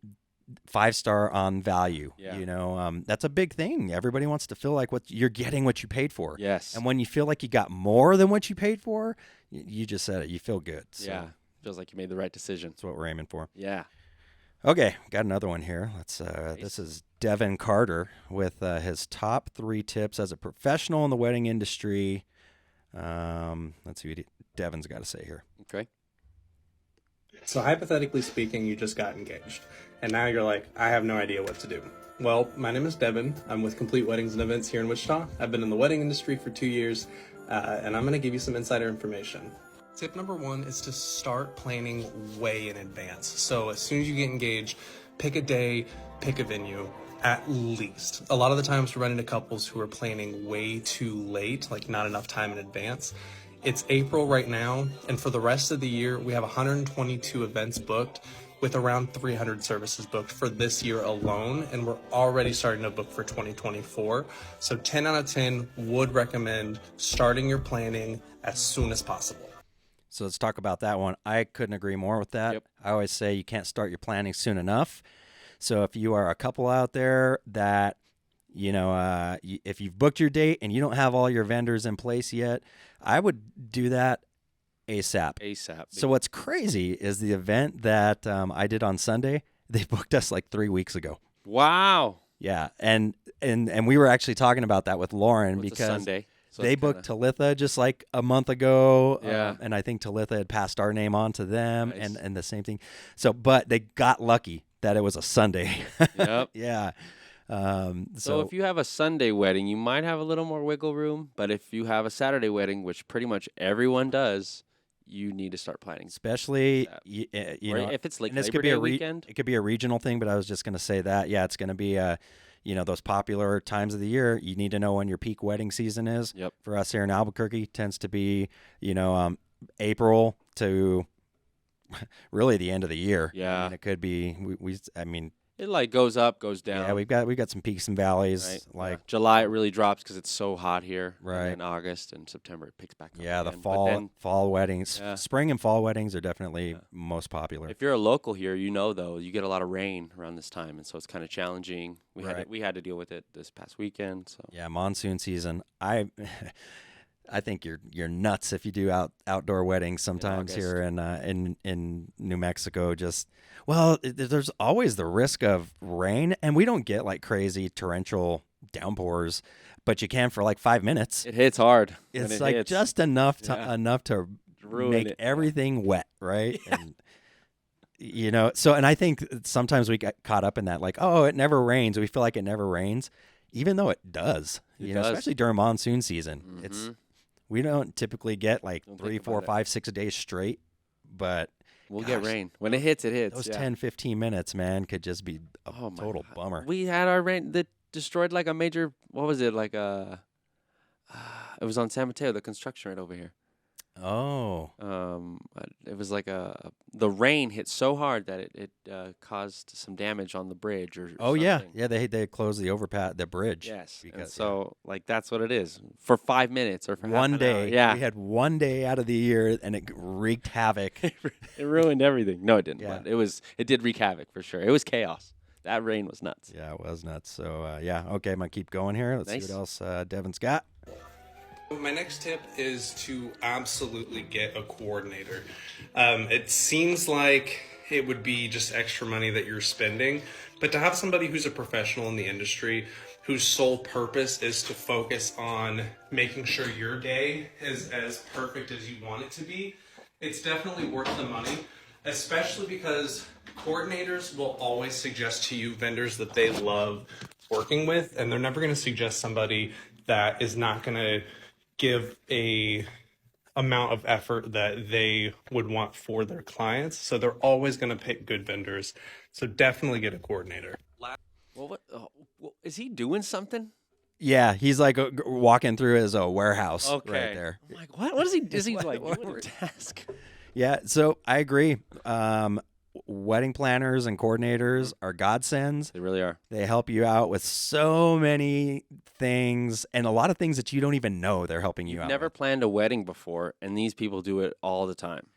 5-star on value. Yeah. You know, that's a big thing. Everybody wants to feel like what you're getting, what you paid for. Yes. And when you feel like you got more than what you paid for, you just said it. You feel good. So yeah. Feels like you made the right decision. That's what we're aiming for. Yeah. Okay, got another one here. Let's. This is Devin Carter with his top 3 tips as a professional in the wedding industry. Let's see what Devin's got to say here. Okay. So hypothetically speaking, you just got engaged, and now you're like, I have no idea what to do. Well, my name is Devin. I'm with Complete Weddings and Events here in Wichita. I've been in the wedding industry for 2 years, and I'm going to give you some insider information. Tip number 1 is to start planning way in advance. So as soon as you get engaged, pick a day, pick a venue, at least. A lot of the times we run into couples who are planning way too late, like not enough time in advance. It's April right now, and for the rest of the year, we have 122 events booked with around 300 services booked for this year alone, and we're already starting to book for 2024. So 10 out of 10 would recommend starting your planning as soon as possible. So let's talk about that one. I couldn't agree more with that. Yep. I always say you can't start your planning soon enough. So if you are a couple out there that, you know, if you've booked your date and you don't have all your vendors in place yet, I would do that ASAP. So what's crazy is the event that I did on Sunday, they booked us like 3 weeks ago. Wow. Yeah. And we were actually talking about that with Lauren What's because So they it's booked kinda- Talitha just like a month ago. Yeah. And I think Talitha had passed our name on to them, Nice. and the same thing. So, but they got lucky that it was a Sunday. Yep. Yeah. So if you have a Sunday wedding, you might have a little more wiggle room. But if you have a Saturday wedding, which pretty much everyone does, you need to start planning. especially Or know, if it's like and this Labor could be Day a weekend. it could be a regional thing, but I was just going to say that it's going to be those popular times of the year. You need to know when your peak wedding season is. Yep. For us here in Albuquerque, tends to be April to really the end of the year. Yeah. I mean, it could be It like goes up, goes down. yeah, we've got some peaks and valleys. Right. Like Yeah. July, it really drops because it's so hot here. Right. And then August and September, it picks back up. yeah, the again. But then, fall weddings, Yeah. spring and fall weddings are definitely most popular. if you're a local here, though, you get a lot of rain around this time, and so it's kind of challenging. We had to deal with it this past weekend. So Yeah, monsoon season. I think you're nuts if you do outdoor weddings sometimes August. here in New Mexico. There's always the risk of rain, and we don't get like crazy torrential downpours, but you can for like 5 minutes. it hits hard. when It's it like hits. just enough to Ruin make it. everything wet, right? And and I think sometimes we get caught up in that, like, oh, it never rains. We feel like it never rains, even though it does. It does. Especially during monsoon season. We don't typically get like Don't 3, think 4, about it. 5, 6 days straight, but We'll get gosh, rain. When it hits, it hits. those yeah. 10, 15 minutes, man, could just be a Oh my total God. bummer. We had our rain that destroyed like a major. What was it like a? It was on San Mateo, the construction right over here. Oh, It was like the rain hit so hard that it caused some damage on the bridge or yeah, something. yeah. They closed the the bridge. Yes, and because so like that's what it is for 5 minutes or for half one an day, hour. Yeah, we had one day out of the year, and it wreaked havoc. it ruined everything. No, it didn't. Yeah. But it did wreak havoc for sure. It was chaos. That rain was nuts. Yeah, it was nuts. So okay, I'm gonna keep going here. Let's Nice. see what else Devin's got. My next tip is to absolutely get a coordinator. It seems like it would be just extra money that you're spending, but to have somebody who's a professional in the industry, whose sole purpose is to focus on making sure your day is as perfect as you want it to be, it's definitely worth the money, especially because coordinators will always suggest to you vendors that they love working with, and they're never going to suggest somebody that is not going to give a amount of effort that they would want for their clients. So they're always going to pick good vendors. So definitely get a coordinator. Well, is he doing something? Yeah, he's like walking through his warehouse right there. I'm like, what? What is he? Is he like doing a task? Yeah, so I agree. Wedding planners and coordinators are godsends. They really are. They help you out with so many things, and a lot of things that you don't even know they're helping you out. Never with. planned a wedding before, and these people do it all the time.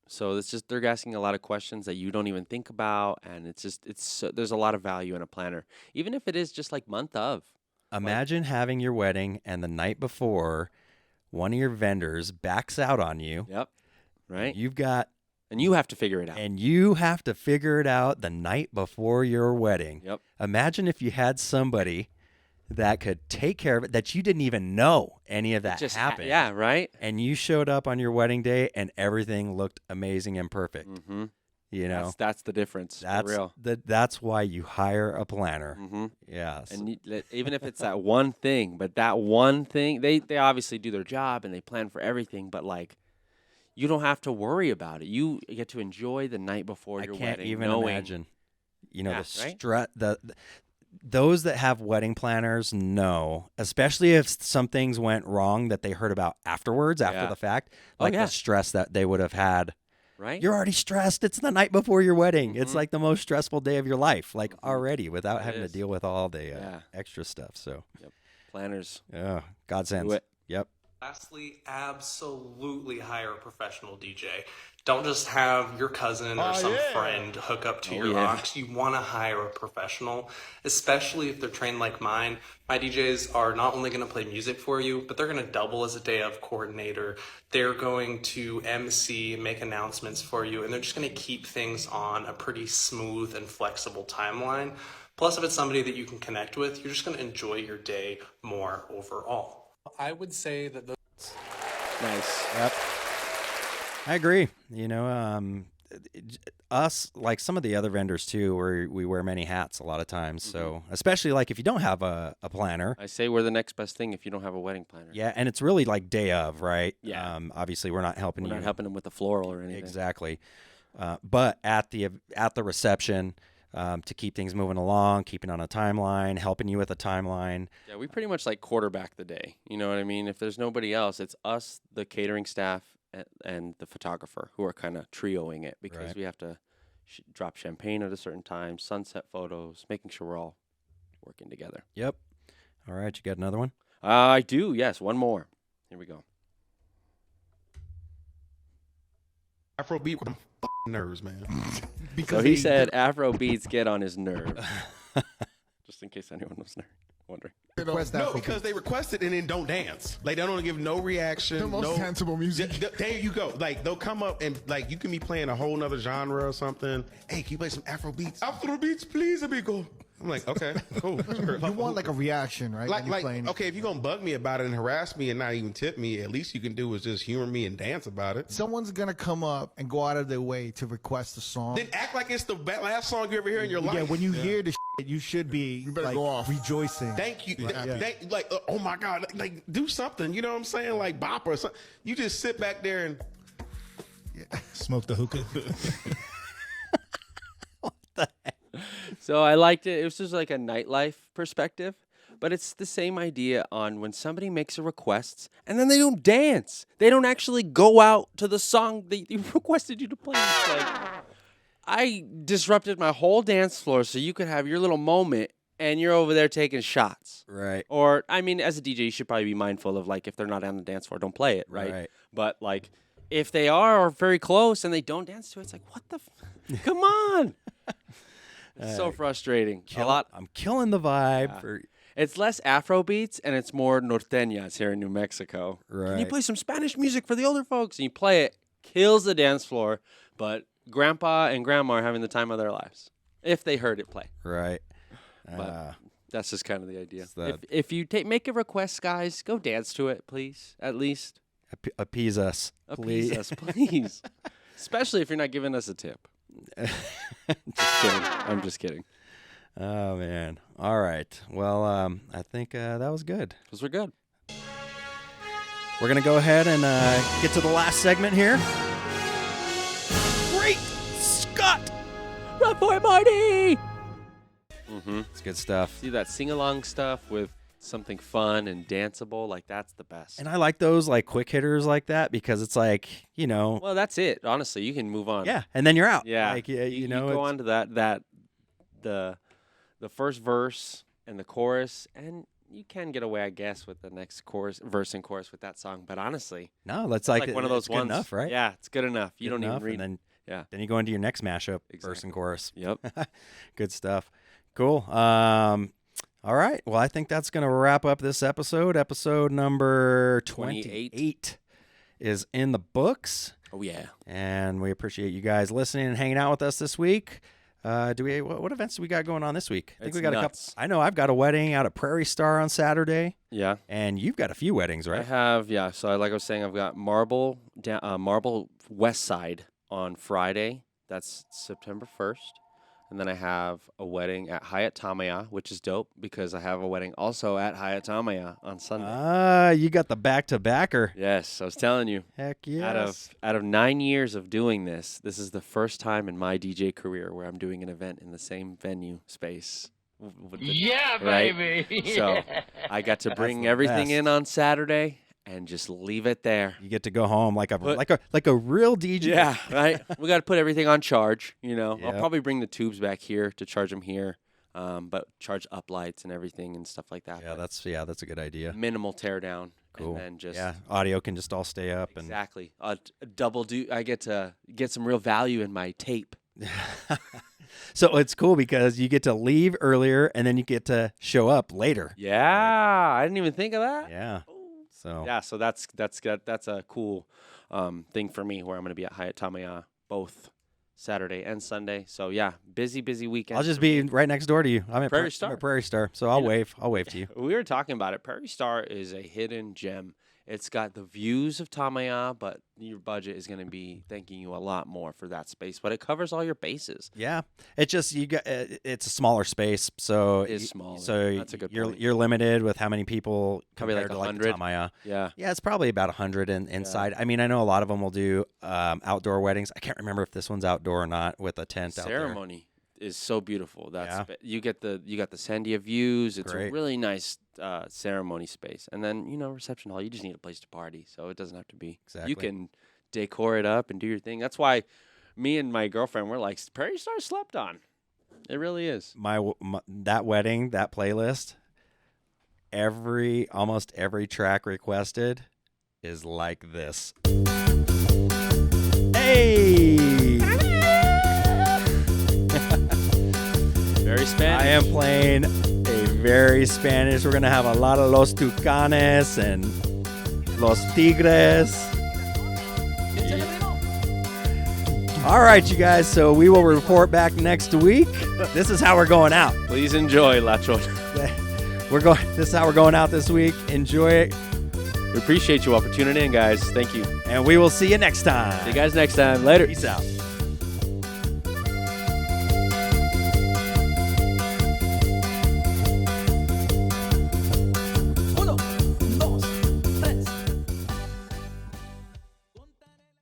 So it's just they're asking a lot of questions that you don't even think about, and there's a lot of value in a planner, even if it is just like month of. Imagine having your wedding, and the night before, one of your vendors backs out on you. Yep. Right. And you have to figure it out. And you have to figure it out the night before your wedding. Yep. Imagine if you had somebody that could take care of it, that you didn't even know any of that happened. Yeah, right? And you showed up on your wedding day and everything looked amazing and perfect. Mm-hmm. You know? That's the difference. For real. That's why you hire a planner. Mm-hmm. Yes. And even if it's that one thing, but that one thing, they obviously do their job and they plan for everything, but like, you don't have to worry about it. You get to enjoy the night before your wedding. I can't even imagine. The right? stress. Those that have wedding planners know, especially if some things went wrong that they heard about afterwards, after the fact, like the stress that they would have had. Right? You're already stressed. It's the night before your wedding. Mm-hmm. It's like the most stressful day of your life, like already, without having to deal with all the extra stuff. So, planners. Yeah, godsend. Do it. Yep. Lastly, absolutely hire a professional DJ. Don't just have your cousin or some friend hook up to your aux. You want to hire a professional, especially if they're trained like mine. My DJs are not only going to play music for you, but they're going to double as a day of coordinator. They're going to MC, make announcements for you, and they're just going to keep things on a pretty smooth and flexible timeline. Plus, if it's somebody that you can connect with, you're just going to enjoy your day more overall. I would say that those. Nice. Yep. I agree. You know, us, like some of the other vendors too, where we wear many hats a lot of times. So especially like if you don't have a planner. I say we're the next best thing if you don't have a wedding planner. Yeah, and it's really like day of, right? Yeah. Obviously, we're not helping We're you. not helping them with the floral or anything. Exactly. But at the reception, to keep things moving along, keeping on a timeline, helping you with a timeline. Yeah, we pretty much like quarterback the day. You know what I mean? If there's nobody else, it's us, the catering staff, and the photographer who are kind of trioing it because Right. we have to drop champagne at a certain time, sunset photos, making sure we're all working together. Yep. All right, you got another one? I do, yes. One more. Here we go. Afrobeat with them nerves, man. So he said Afro beats get on his nerve. Just in case anyone was wondering. No, because they request it and then don't dance. Like they don't give no reaction. The most danceable music. There you go. Like they'll come up and like you can be playing a whole nother genre or something. Hey, can you play some Afro beats? Afro beats, please, amigo. I'm like, okay, cool. Sure. You want like a reaction, right? Like, when you're playing. okay, if you're gonna bug me about it and harass me and not even tip me, at least you can do is just humor me and dance about it. Someone's gonna come up and go out of their way to request a song. Then act like it's the last song you ever hear in your life. Yeah, when you hear the shit, you should be like, go off. rejoicing. Thank you. Right. Like, oh my God, like do something. You know what I'm saying? Like bop or something. You just sit back there and smoke the hookah. So I liked it. It was just like a nightlife perspective, but it's the same idea on when somebody makes a request and then they don't dance. They don't actually go out to the song they requested you to play. It's like, I disrupted my whole dance floor so you could have your little moment and you're over there taking shots. Right. Or, I mean, as a DJ, you should probably be mindful of, like, if they're not on the dance floor, don't play it, right? Right. But, like, if they are very close and they don't dance to it, it's like, what the come on. It's so frustrating. I'm killing the vibe. Yeah. It's less Afro beats and it's more norteñas here in New Mexico. Right. Can you play some Spanish music for the older folks? And you play it, kills the dance floor, but grandpa and grandma are having the time of their lives if they heard it play. Right. But that's just kind of the idea. that- If you make a request, guys, go dance to it, please. At least appease us, appease please. us, please. Especially if you're not giving us a tip. Just kidding. I'm just kidding. Oh man. All right. Well, I think that was good. Those were good. We're gonna go ahead and get to the last segment here. Great Scott! Run for it, Marty! Mm-hmm. It's good stuff. See that sing-along stuff with something fun and danceable, like that's the best. And I like those like quick hitters like that because it's like, you know. Well, that's it. Honestly, you can move on. Yeah, and then you're out. Yeah, Like, you know, go it's- on to the first verse and the chorus, and you can get away, I guess, with the next verse and chorus with that song. But honestly, No, that's it's like one of those it's good ones. enough, right? Yeah, it's good enough. You Good don't enough, even read. and Yeah. Then you go into your next mashup, verse and chorus. Yep. Good stuff. Cool. All right. Well, I think that's going to wrap up this episode. Episode number 28 is in the books. Oh, yeah. And we appreciate you guys listening and hanging out with us this week. What events do we got going on this week? I think It's we got nuts. a couple. I know I've got a wedding out at Prairie Star on Saturday. Yeah. And you've got a few weddings, right? I have, yeah. So like I was saying, I've got Marble West Side on Friday. That's September 1st. And then I have a wedding at Hyatt Tamaya, which is dope because I have a wedding also at Hyatt Tamaya on Sunday. You got the back-to-backer. Yes, I was telling you. Heck yes. Out of 9 years of doing this is the first time in my DJ career where I'm doing an event in the same venue space. Yeah, Right? baby. So I got to That's bring the everything best. in on Saturday and just leave it there. You get to go home like a real DJ. Yeah, right. We got to put everything on charge. You know, Yep. I'll probably bring the tubes back here to charge them here, but charge up lights and everything and stuff like that. Yeah, that's a good idea. Minimal tear down. Cool. And then just audio can just all stay up. exactly. Double do. I get to get some real value in my tape. So it's cool because you get to leave earlier and then you get to show up later. Yeah, I didn't even think of that. Yeah. So Yeah, so that's a cool thing for me where I'm going to be at Hyatt Tamaya both Saturday and Sunday. So yeah, busy weekend. I'll just be right next door to you. I'm at Prairie I'm Star. at Prairie Star, so I'll wave. I'll wave to you. We were talking about it. Prairie Star is a hidden gem. It's got the views of Tamaya, but your budget is going to be thanking you a lot more for that space. But it covers all your bases. Yeah, it just it's a smaller space, so It is smaller. So That's a good you're point. you're limited with how many people Probably compared like to 100. the Tamaya. Yeah. Yeah, it's probably about 100 inside. I mean, I know a lot of them will do outdoor weddings. I can't remember if this one's outdoor or not with a tent out there. Ceremony is so beautiful. That's Yeah. you got the Sandia views. It's Great. a really nice ceremony space. And then reception hall. You just need a place to party, so it doesn't have to be. Exactly. You can decor it up and do your thing. That's why me and my girlfriend were like, Prairie Star slept on. It really is. My that wedding, that playlist, almost every track requested is like this. Hey! Very Spanish. I am playing a very Spanish. We're going to have a lot of Los Tucanes and Los Tigres. All right, you guys. So we will report back next week. This is how we're going out. Please enjoy, Lacho. This is how we're going out this week. Enjoy it. We appreciate you all for tuning in, guys. Thank you. And we will see you next time. See you guys next time. Later. Peace out.